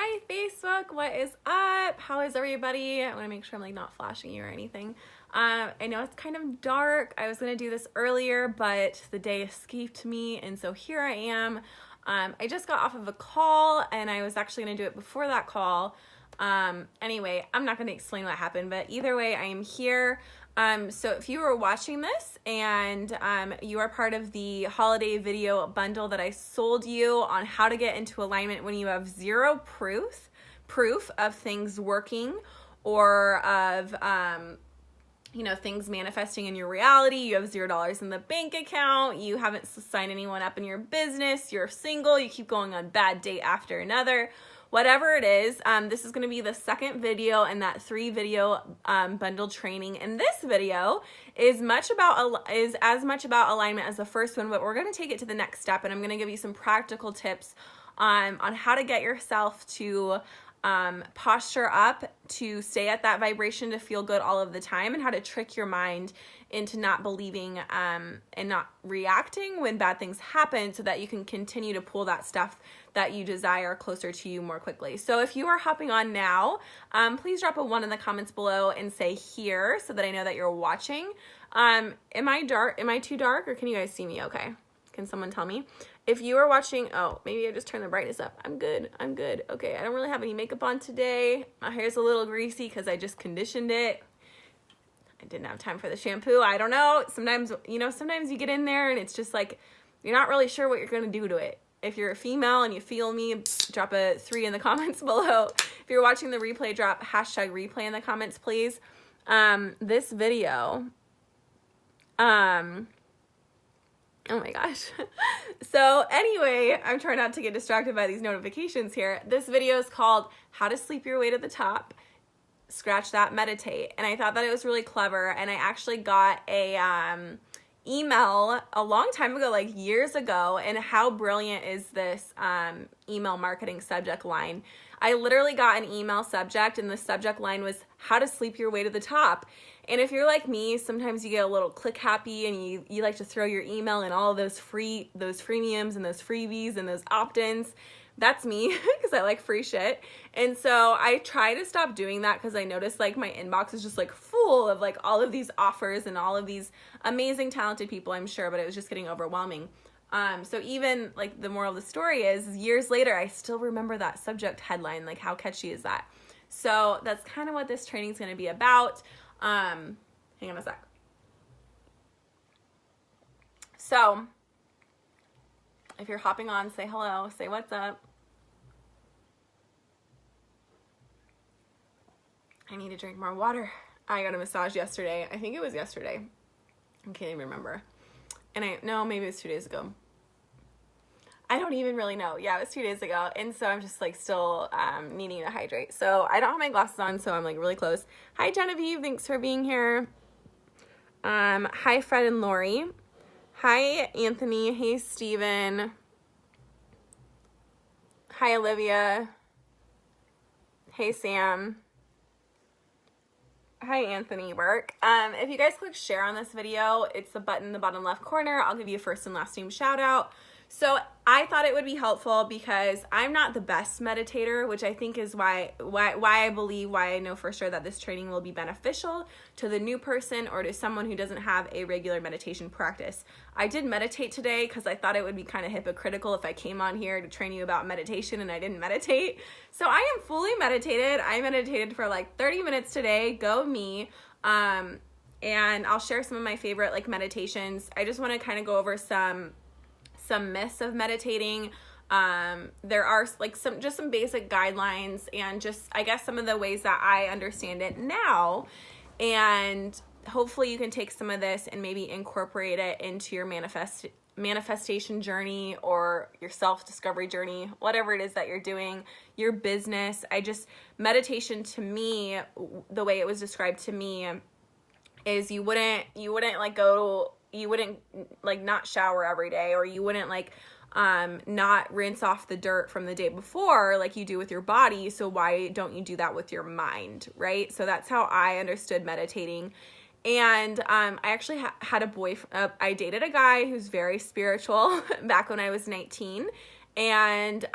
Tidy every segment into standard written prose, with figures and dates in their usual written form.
Hi Facebook, what is up? How is everybody? I want to make sure I'm like not flashing you or anything. I know it's kind of dark. I was gonna do this earlier, but the day escaped me, and so here I am. I just got off of a call, and I was actually gonna do it before that call. Anyway, I'm not gonna explain what happened, but either way, I am here. So if you were watching this and you are part of the holiday video bundle that I sold you on how to get into alignment when you have zero proof of things working or of things manifesting in your reality, you have $0 in the bank account, you haven't signed anyone up in your business, you're single, you keep going on bad date after another. Whatever it is, this is going to be the second video in that 3-video bundle training. And this video is as much about alignment as the first one, but we're going to take it to the next step, and I'm going to give you some practical tips on how to get yourself to posture up, to stay at that vibration, to feel good all of the time, and how to trick your mind into not believing and not reacting when bad things happen, so that you can continue to pull that stuff that you desire closer to you more quickly. So if you are hopping on now, please drop a 1 in the comments below and say here so that I know that you're watching. Am I dark? Am I too dark, or can you guys see me okay? Can someone tell me? If you are watching, oh, maybe I just turned the brightness up. I'm good. Okay, I don't really have any makeup on today. My hair's a little greasy because I just conditioned it. I didn't have time for the shampoo. I don't know. Sometimes you get in there and it's just like, you're not really sure what you're going to do to it. If you're a female and you feel me, drop a 3 in the comments below. If you're watching the replay, drop #replay in the comments, please. This video, oh my gosh. So anyway, I'm trying not to get distracted by these notifications here. This video is called How to Sleep Your Way to the Top. Scratch that, meditate. And I thought that it was really clever. And I actually got a email a long time ago, like years ago. And how brilliant is this email marketing subject line? I literally got an email subject, and the subject line was how to sleep your way to the top. And if you're like me, sometimes you get a little click happy and you like to throw your email in all of those freemiums and those freebies and those opt-ins. That's me, because I like free shit. And so I try to stop doing that, because I noticed like my inbox is just like full of like all of these offers and all of these amazing talented people, I'm sure, but it was just getting overwhelming. So even like the moral of the story is, years later, I still remember that subject headline. Like, how catchy is that? So that's kind of what this training is going to be about. Hang on a sec. So if you're hopping on, say hello, say what's up. I need to drink more water. I got a massage yesterday. I think it was yesterday. I can't even remember. And no, maybe it was 2 days ago. I don't even really know. Yeah, it was 2 days ago. And so I'm just like still needing to hydrate. So I don't have my glasses on, so I'm like really close. Hi, Genevieve. Thanks for being here. Hi, Fred and Lori. Hi, Anthony. Hey, Steven. Hi, Olivia. Hey, Sam. Hi, Anthony Burke. If you guys click share on this video, it's the button in the bottom left corner. I'll give you a first and last name shout out. So I thought it would be helpful, because I'm not the best meditator, which I think is why I know for sure that this training will be beneficial to the new person or to someone who doesn't have a regular meditation practice. I did meditate today because I thought it would be kind of hypocritical if I came on here to train you about meditation and I didn't meditate. So I am fully meditated. I meditated for like 30 minutes today. Go me. And I'll share some of my favorite like meditations. I just want to kind of go over some myths of meditating. There are like some basic guidelines, and just I guess some of the ways that I understand it now, and hopefully you can take some of this and maybe incorporate it into your manifestation journey or your self-discovery journey, whatever it is that you're doing, your business. Meditation to me, the way it was described to me, is you wouldn't like not shower every day, or you wouldn't like not rinse off the dirt from the day before like you do with your body. So why don't you do that with your mind, right? So that's how I understood meditating. And I actually had a boyfriend. I dated a guy who's very spiritual back when I was 19, and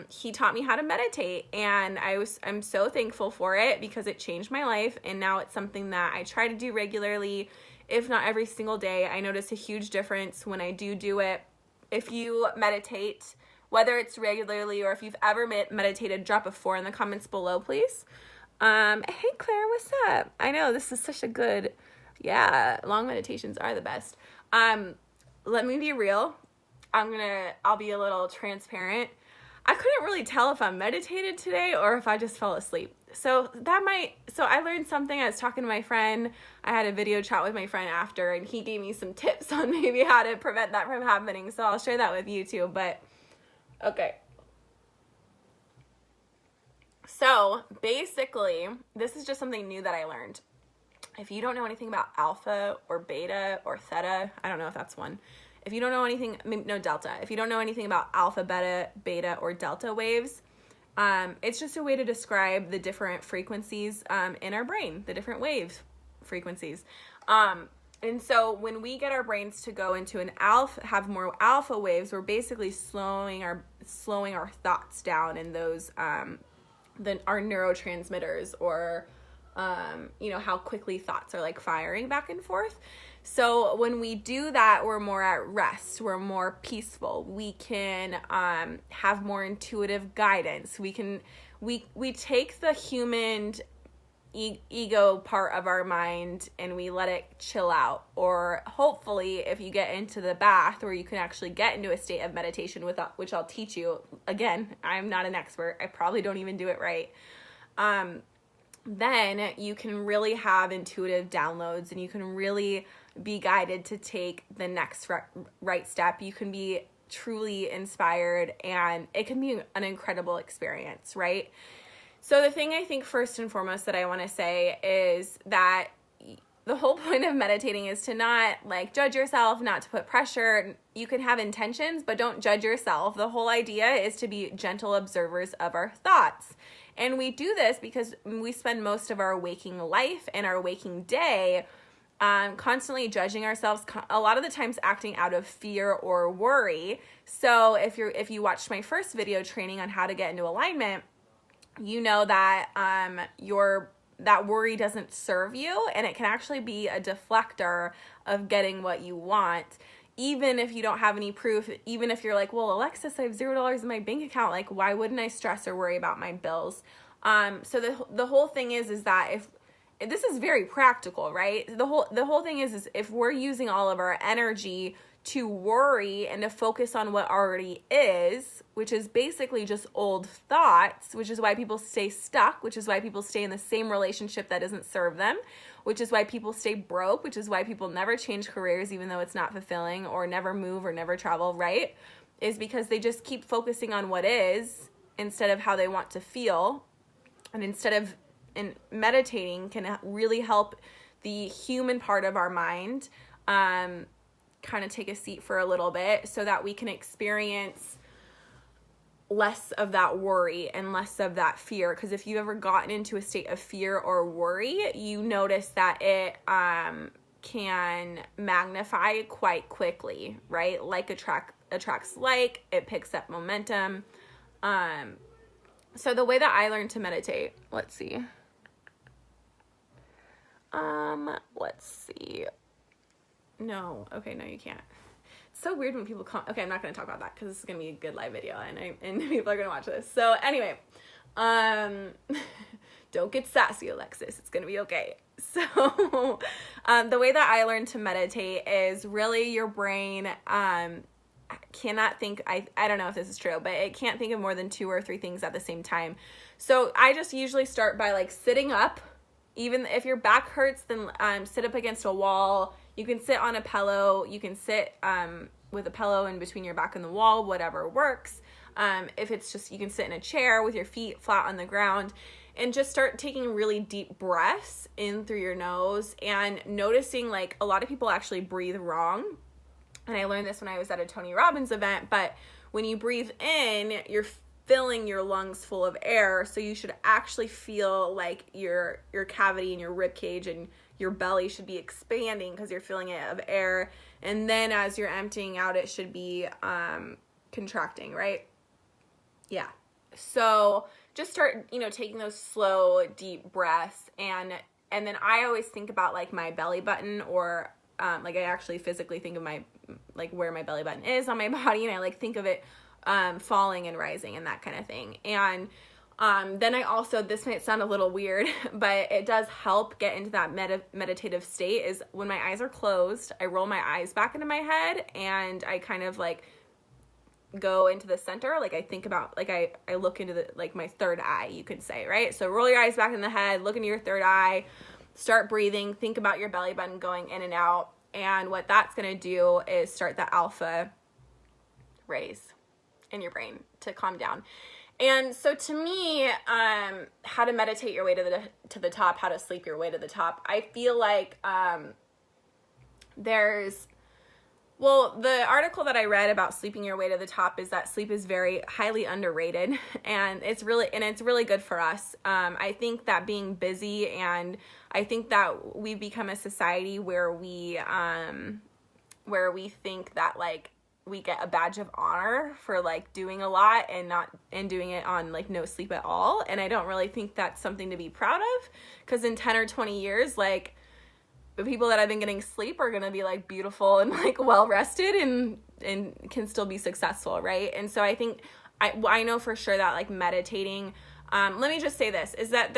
he taught me how to meditate, and I'm so thankful for it because it changed my life, and now it's something that I try to do regularly, if not every single day. I notice a huge difference when I do it. If you meditate, whether it's regularly or if you've ever meditated, drop a 4 in the comments below, please. Hey Claire, what's up? I know this is such a good, long meditations are the best. Let me be real. I'll be a little transparent. I couldn't really tell if I meditated today or if I just fell asleep. So I learned something. I was talking to my friend. I had a video chat with my friend after, and he gave me some tips on maybe how to prevent that from happening. So I'll share that with you too, but okay. So basically, this is just something new that I learned. If you don't know anything about alpha or beta or theta, I don't know if that's one. If you don't know anything, delta. If you don't know anything about alpha, beta, or delta waves, it's just a way to describe the different frequencies in our brain, the different wave frequencies. And so when we get our brains to go into have more alpha waves, we're basically slowing our thoughts down, and those our neurotransmitters, or how quickly thoughts are like firing back and forth. So when we do that, we're more at rest, we're more peaceful, we can have more intuitive guidance, we take the human ego part of our mind and we let it chill out. Or hopefully, if you get into the bath, where you can actually get into a state of meditation, which I'll teach you. Again, I'm not an expert, I probably don't even do it right. Then you can really have intuitive downloads, and you can really be guided to take the next right step. You can be truly inspired, and it can be an incredible experience, right? So the thing I think first and foremost that I want to say is that the whole point of meditating is to not judge yourself, not to put pressure. You can have intentions, but don't judge yourself. The whole idea is to be gentle observers of our thoughts. And we do this because we spend most of our waking life and our waking day constantly judging ourselves, a lot of the times acting out of fear or worry. So if you watched my first video training on how to get into alignment, you know that that worry doesn't serve you, and it can actually be a deflector of getting what you want, even if you don't have any proof. Even if you're like, well, Alexis, I have $0 in my bank account, why wouldn't I stress or worry about my bills? So the whole thing is that if this is very practical, right? The whole thing is if we're using all of our energy to worry and to focus on what already is, which is basically just old thoughts, which is why people stay stuck, which is why people stay in the same relationship that doesn't serve them, which is why people stay broke, which is why people never change careers even though it's not fulfilling, or never move or never travel, right? Is because they just keep focusing on what is instead of how they want to feel. And meditating can really help the human part of our mind kind of take a seat for a little bit, so that we can experience less of that worry and less of that fear. Because if you've ever gotten into a state of fear or worry, you notice that it can magnify quite quickly, right? Like attracts like, it picks up momentum. So the way that I learned to meditate, let's see. No, okay, no, you can't. It's so weird when people come. Okay, I'm not going to talk about that because this is going to be a good live video, and people are going to watch this. So anyway, don't get sassy, Alexis. It's going to be okay. So the way that I learned to meditate is really your brain cannot think, I don't know if this is true, but it can't think of more than 2 or 3 things at the same time. So I just usually start by sitting up. Even if your back hurts, then sit up against a wall. You can sit on a pillow. You can sit with a pillow in between your back and the wall, whatever works. If it's just, you can sit in a chair with your feet flat on the ground, and just start taking really deep breaths in through your nose, and noticing a lot of people actually breathe wrong. And I learned this when I was at a Tony Robbins event, but when you breathe in, you're filling your lungs full of air, so you should actually feel like your cavity and your rib cage and your belly should be expanding because you're filling it of air. And then as you're emptying out, it should be contracting, right? Yeah. So just start, taking those slow, deep breaths. And then I always think about like my belly button, or like I actually physically think of my, like where my belly button is on my body. And I like think of it falling and rising and that kind of thing. And then I also, this might sound a little weird, but it does help get into that meditative state, is when my eyes are closed, I roll my eyes back into my head and I kind of like go into the center. Like I think about, like I look into the, like my third eye, you could say, right? So roll your eyes back in the head, look into your third eye, start breathing, think about your belly button going in and out. And what that's going to do is start the alpha raise in your brain to calm down. And so to me, how to meditate your way to the top, how to sleep your way to the top, I feel like the article that I read about sleeping your way to the top is that sleep is very highly underrated, and it's really good for us. I think that being busy, and I think that we've become a society where we think that like we get a badge of honor for like doing a lot and doing it on like no sleep at all. And I don't really think that's something to be proud of, because in 10 or 20 years, like the people that have been getting sleep are going to be like beautiful and like well rested and can still be successful. Right. And so I think I know for sure that like meditating, let me just say this, is that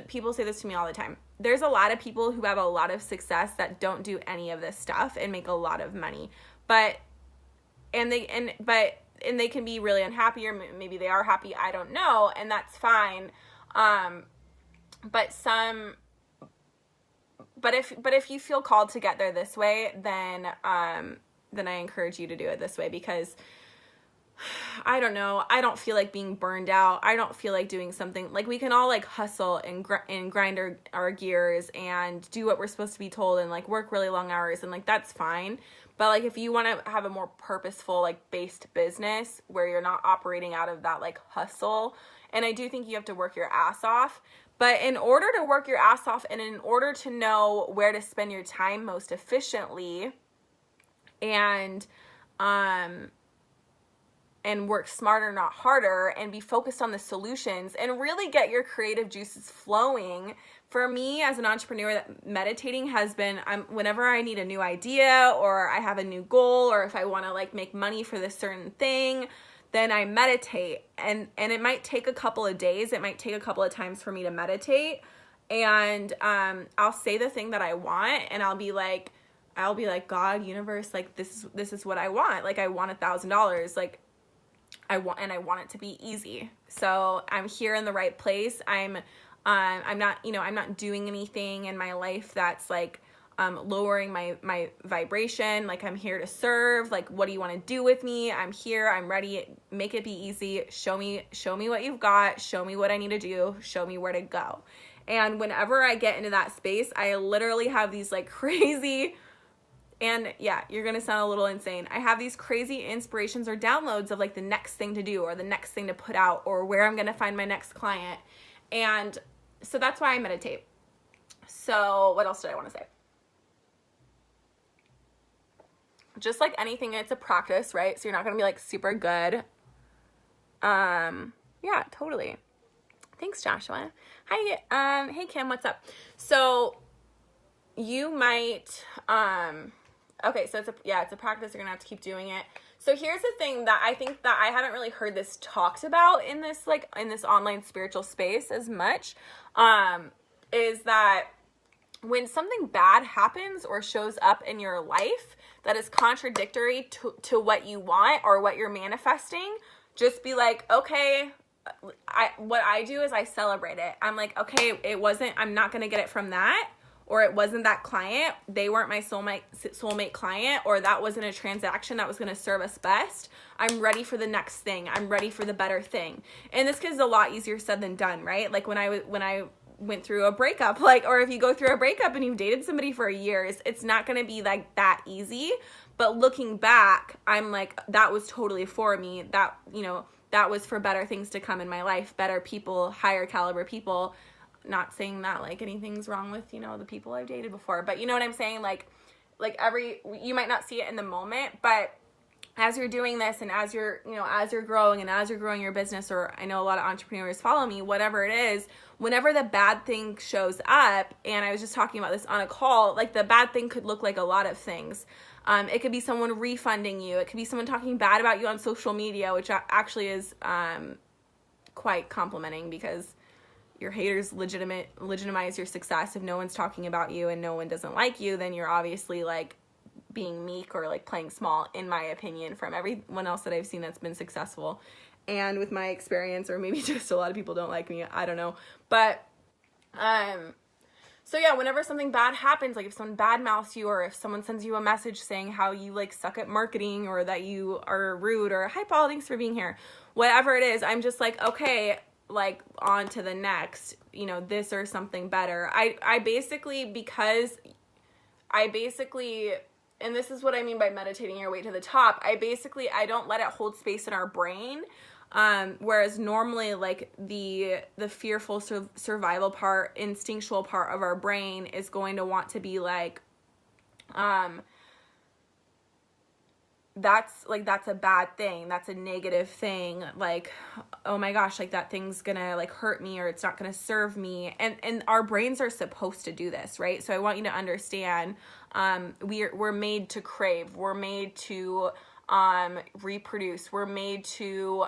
people say this to me all the time. There's a lot of people who have a lot of success that don't do any of this stuff and make a lot of money, but they can be really unhappy, or maybe they are happy, I don't know, and that's fine. But if you feel called to get there this way, then I encourage you to do it this way, because I don't know, I don't feel like being burned out. I don't feel like doing something, like we can all like hustle and grind our gears and do what we're supposed to be told and like work really long hours, and like that's fine. But like if you want to have a more purposeful like based business where you're not operating out of that like hustle, and I do think you have to work your ass off, but in order to work your ass off and in order to know where to spend your time most efficiently and work smarter, not harder, and be focused on the solutions and really get your creative juices flowing. For me as an entrepreneur, that meditating has been, whenever I need a new idea or I have a new goal, or if I want to like make money for this certain thing, then I meditate. And it might take a couple of days. It might take a couple of times for me to meditate. And I'll say the thing that I want, and I'll be like, God, universe, like this is what I want. Like I want $1,000. Like I want it to be easy. So I'm here in the right place. I'm not doing anything in my life that's like lowering my vibration. Like I'm here to serve. Like, what do you want to do with me? I'm here. I'm ready. Make it be easy. Show me what you've got. Show me what I need to do. Show me where to go. And whenever I get into that space, I literally have these like crazy, and yeah, you're going to sound a little insane, I have these crazy inspirations or downloads of like the next thing to do or the next thing to put out or where I'm going to find my next client. And so that's why I meditate. So what else did I want to say? Just like anything, it's a practice, right? So you're not going to be like super good. Yeah, totally. Thanks, Joshua. Hi. Hey, Kim, what's up? So you might, okay, so it's a practice. You're going to have to keep doing it. So here's the thing that I think that I haven't really heard this talked about in this online spiritual space as much, is that when something bad happens or shows up in your life that is contradictory to what you want or what you're manifesting, just be like, okay, what I do is I celebrate it. I'm like, okay, I'm not going to get it from that, or it wasn't that client. They weren't my soulmate client, or that wasn't a transaction that was going to serve us best. I'm ready for the next thing. I'm ready for the better thing. And this is a lot easier said than done, right? Like when I went through a breakup, like, or if you go through a breakup and you've dated somebody for years, it's not going to be like that easy. But looking back, I'm like, that was totally for me. That, that was for better things to come in my life, better people, higher caliber people. Not saying that like anything's wrong with, the people I've dated before, but you know what I'm saying? Like you might not see it in the moment, but as you're doing this and as you're, as you're growing and as you're growing your business, or I know a lot of entrepreneurs follow me, whatever it is, whenever the bad thing shows up, and I was just talking about this on a call, like the bad thing could look like a lot of things. It could be someone refunding you. It could be someone talking bad about you on social media, which actually is quite complimenting, because your haters legitimize your success. If no one's talking about you and no one doesn't like you, then you're obviously like being meek or like playing small, in my opinion, from everyone else that I've seen that's been successful. And with my experience, or maybe just a lot of people don't like me, I don't know. But so yeah, whenever something bad happens, like if someone badmouths you, or if someone sends you a message saying how you like suck at marketing, or that you are rude, or hi Paul, thanks for being here, whatever it is, I'm just like, okay, like on to the next, this or something better. I basically, and this is what I mean by meditating your way to the top, I don't let it hold space in our brain. Whereas normally, like the fearful survival part, instinctual part of our brain is going to want to be like, that's a bad thing. That's a negative thing. Like, oh my gosh, like that thing's gonna like hurt me, or it's not gonna serve me. And our brains are supposed to do this, right? So I want you to understand, we're made to crave. We're made to, reproduce. We're made to,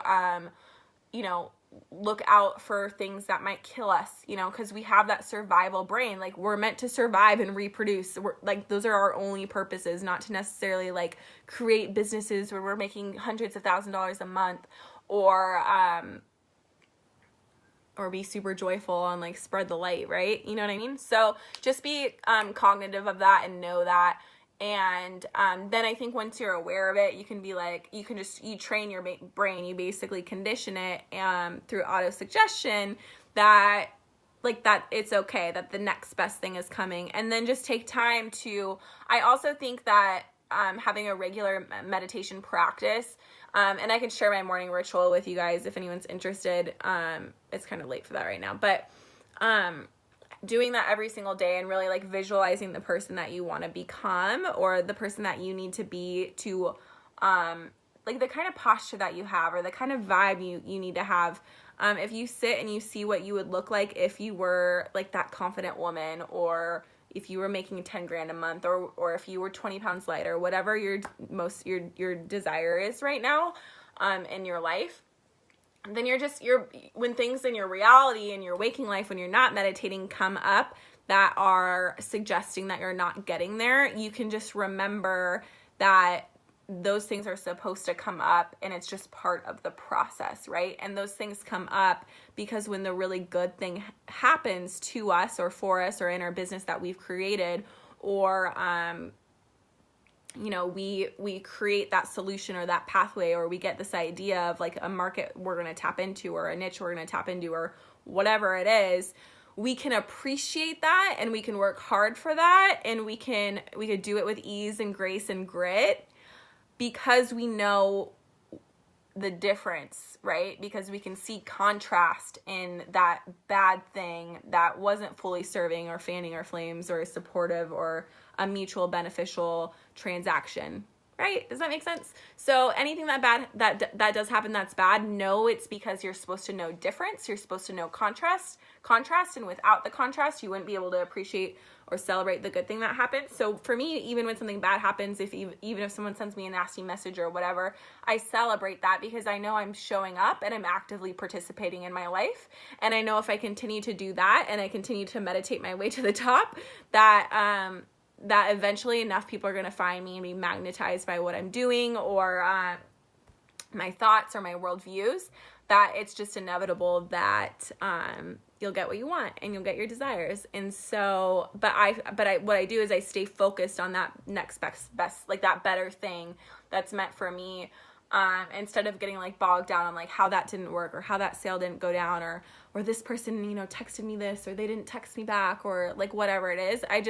look out for things that might kill us, because we have that survival brain. Like we're meant to survive and reproduce. We're like, those are our only purposes, not to necessarily like create businesses where we're making hundreds of $1,000s a month, or be super joyful and like spread the light, right? You know what I mean? So just be cognitive of that and know that. And then I think once you're aware of it, you can be like, you train your brain, you basically condition it through auto-suggestion that it's okay, that the next best thing is coming. And then just take time to, I also think that having a regular meditation practice, and I can share my morning ritual with you guys if anyone's interested. It's kind of late for that right now, but doing that every single day and really like visualizing the person that you want to become, or the person that you need to be to, like the kind of posture that you have, or the kind of vibe you need to have. If you sit and you see what you would look like if you were like that confident woman, or if you were making 10 grand a month, or if you were 20 pounds lighter, whatever your desire is right now, in your life, then when things in your reality, in your waking life, when you're not meditating, come up that are suggesting that you're not getting there, you can just remember that those things are supposed to come up, and it's just part of the process, right? And those things come up because when the really good thing happens to us, or for us, or in our business that we've created, or we create that solution or that pathway, or we get this idea of like a market we're going to tap into, or a niche we're going to tap into, or whatever it is, we can appreciate that, and we can work hard for that, and we could do it with ease and grace and grit, because we know the difference, right? Because we can see contrast in that bad thing that wasn't fully serving or fanning our flames or supportive or a mutual beneficial transaction, right? Does that make sense? So anything that does happen that's bad, know it's because you're supposed to know difference. You're supposed to know contrast, and without the contrast, you wouldn't be able to appreciate or celebrate the good thing that happened. So for me, even when something bad happens, even if someone sends me a nasty message or whatever, I celebrate that, because I know I'm showing up and I'm actively participating in my life. And I know if I continue to do that, and I continue to meditate my way to the top, that eventually enough people are going to find me and be magnetized by what I'm doing, or my thoughts or my worldviews, that it's just inevitable that you'll get what you want and you'll get your desires. And so, what I do is I stay focused on that next best, like that better thing that's meant for me, instead of getting like bogged down on like how that didn't work, or how that sale didn't go down, or this person, texted me this, or they didn't text me back, or like whatever it is. I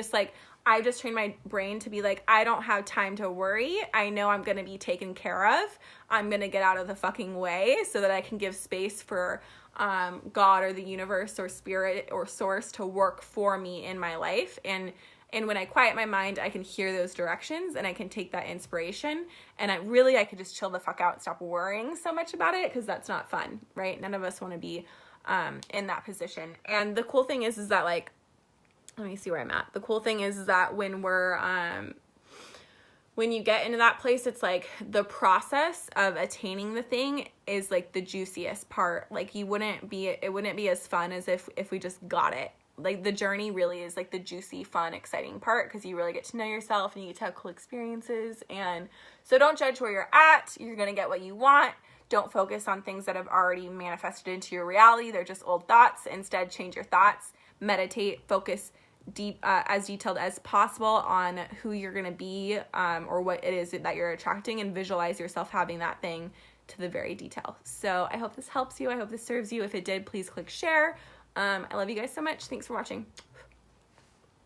just train my brain to be like, I don't have time to worry. I know I'm going to be taken care of. I'm going to get out of the fucking way so that I can give space for God or the universe or spirit or source to work for me in my life, and And when I quiet my mind, I can hear those directions and I can take that inspiration, and I could just chill the fuck out and stop worrying so much about it, because that's not fun, right? None of us want to be in that position. And the cool thing is that, like, let me see where I'm at. The cool thing is that when you get into that place, it's like the process of attaining the thing is like the juiciest part. Like it wouldn't be as fun as if we just got it. Like the journey really is like the juicy, fun, exciting part, because you really get to know yourself and you get to have cool experiences. And so don't judge where you're at. You're going to get what you want. Don't focus on things that have already manifested into your reality. They're just old thoughts. Instead, change your thoughts, meditate, focus as detailed as possible on who you're going to be, or what it is that you're attracting, and visualize yourself having that thing to the very detail. So I hope this helps you. I hope this serves you. If it did, please click share. I love you guys so much. Thanks for watching.